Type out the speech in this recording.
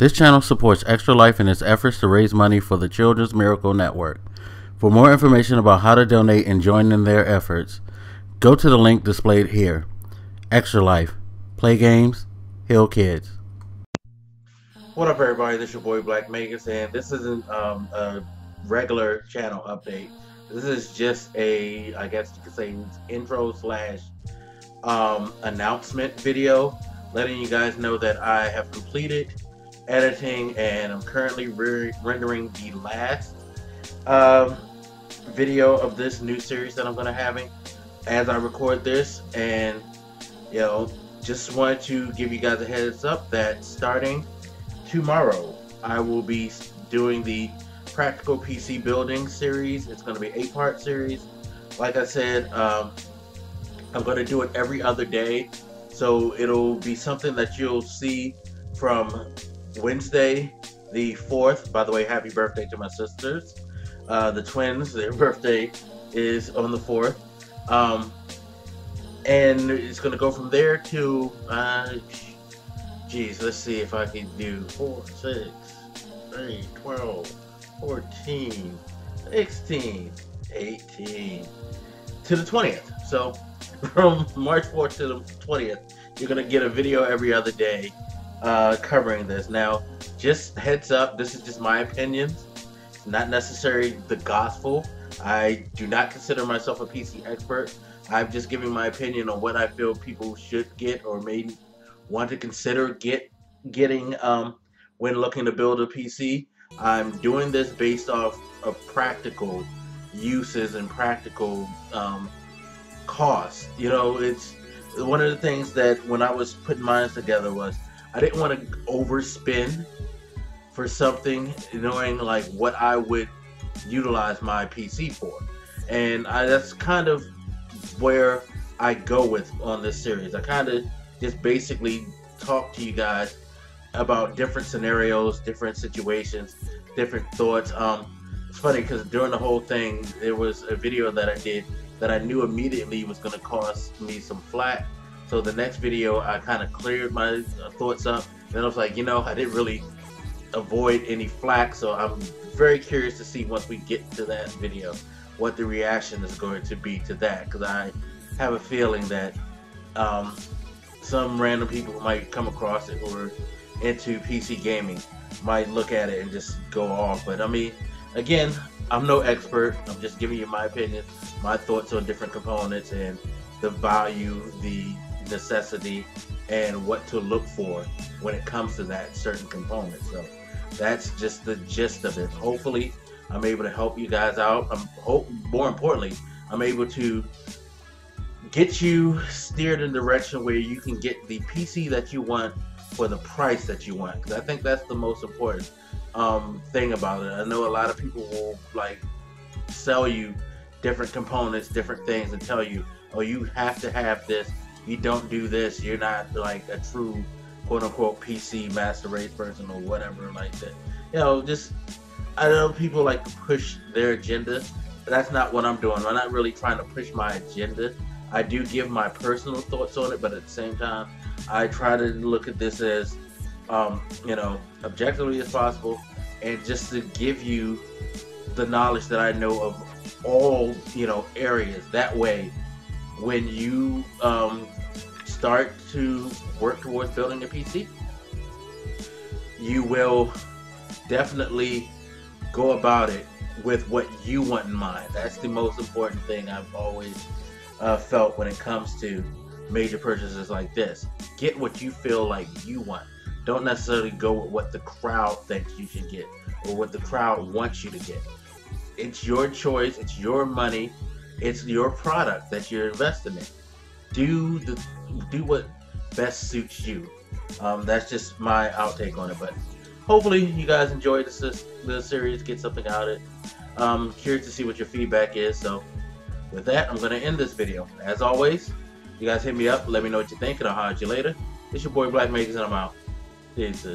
This channel supports Extra Life in its efforts to raise money for the Children's Miracle Network. For more information about how to donate and join in their efforts, go to the link displayed here. Extra Life. Play games, heal kids. What up, everybody? This is your boy Black Magus, and this isn't a regular channel update. This is just a, I guess you could say, intro slash announcement video, letting you guys know that I have completed editing and I'm currently rendering the last video of this new series that I'm going to having as I record this. And just wanted to give you guys a heads up that starting tomorrow I will be doing the practical PC building series. It's going to be an 8-part series. Like I said, I'm going to do it every other day, so it'll be something that you'll see from Wednesday the 4th. By the way, happy birthday to my sisters, the twins. Their birthday is on the 4th, and it's going to go from there to let's see if I can do 4, 6, 8, 12, 14, 16, 18 to the 20th. So from March 4th to the 20th, you're going to get a video every other day covering this. Now, just heads up, this is just my opinions. It's not necessarily the gospel. I do not consider myself a PC expert. I'm just giving my opinion on what I feel people should get or maybe want to consider getting when looking to build a PC. I'm doing this based off of practical uses and practical costs. It's one of the things that when I was putting mine together was I didn't want to overspend for something, knowing like what I would utilize my PC for. And that's kind of where I go with on this series. I kind of just basically talk to you guys about different scenarios, different situations, different thoughts. It's funny because during the whole thing, there was a video that I did that I knew immediately was going to cost me some flack. So the next video, I kind of cleared my thoughts up. Then I was like, I didn't really avoid any flack. So I'm very curious to see once we get to that video, what the reaction is going to be to that. Because I have a feeling that some random people who might come across it who are into PC gaming might look at it and just go off. But I mean, again, I'm no expert. I'm just giving you my opinion, my thoughts on different components and the value, the necessity, and what to look for when it comes to that certain component. So that's just the gist of it. Hopefully I'm able to help you guys out. More importantly, I'm able to get you steered in the direction where you can get the PC that you want for the price that you want, because I think that's the most important thing about it. I know a lot of people will like sell you different components, different things, and tell you, oh, you have to have this. You don't do this, you're not like a true quote-unquote PC master race person or whatever like that. I know people like to push their agenda, but that's not what I'm doing. I'm not really trying to push my agenda. I do give my personal thoughts on it, but at the same time, I try to look at this as, objectively as possible, and just to give you the knowledge that I know of all, areas. That way, when you start to work towards building a PC, you will definitely go about it with what you want in mind. That's the most important thing I've always felt when it comes to major purchases like this. Get what you feel like you want. Don't necessarily go with what the crowd thinks you should get or what the crowd wants you to get. It's your choice, it's your money, it's your product that you're investing in. Do what best suits you. That's just my outtake on it, but hopefully you guys enjoyed the series, get something out of it. Curious to see what your feedback is. So with that, I'm going to end this video. As always, you guys hit me up, let me know what you think, and I'll holler at you later. It's your boy Black Magus, and I'm out. Peace.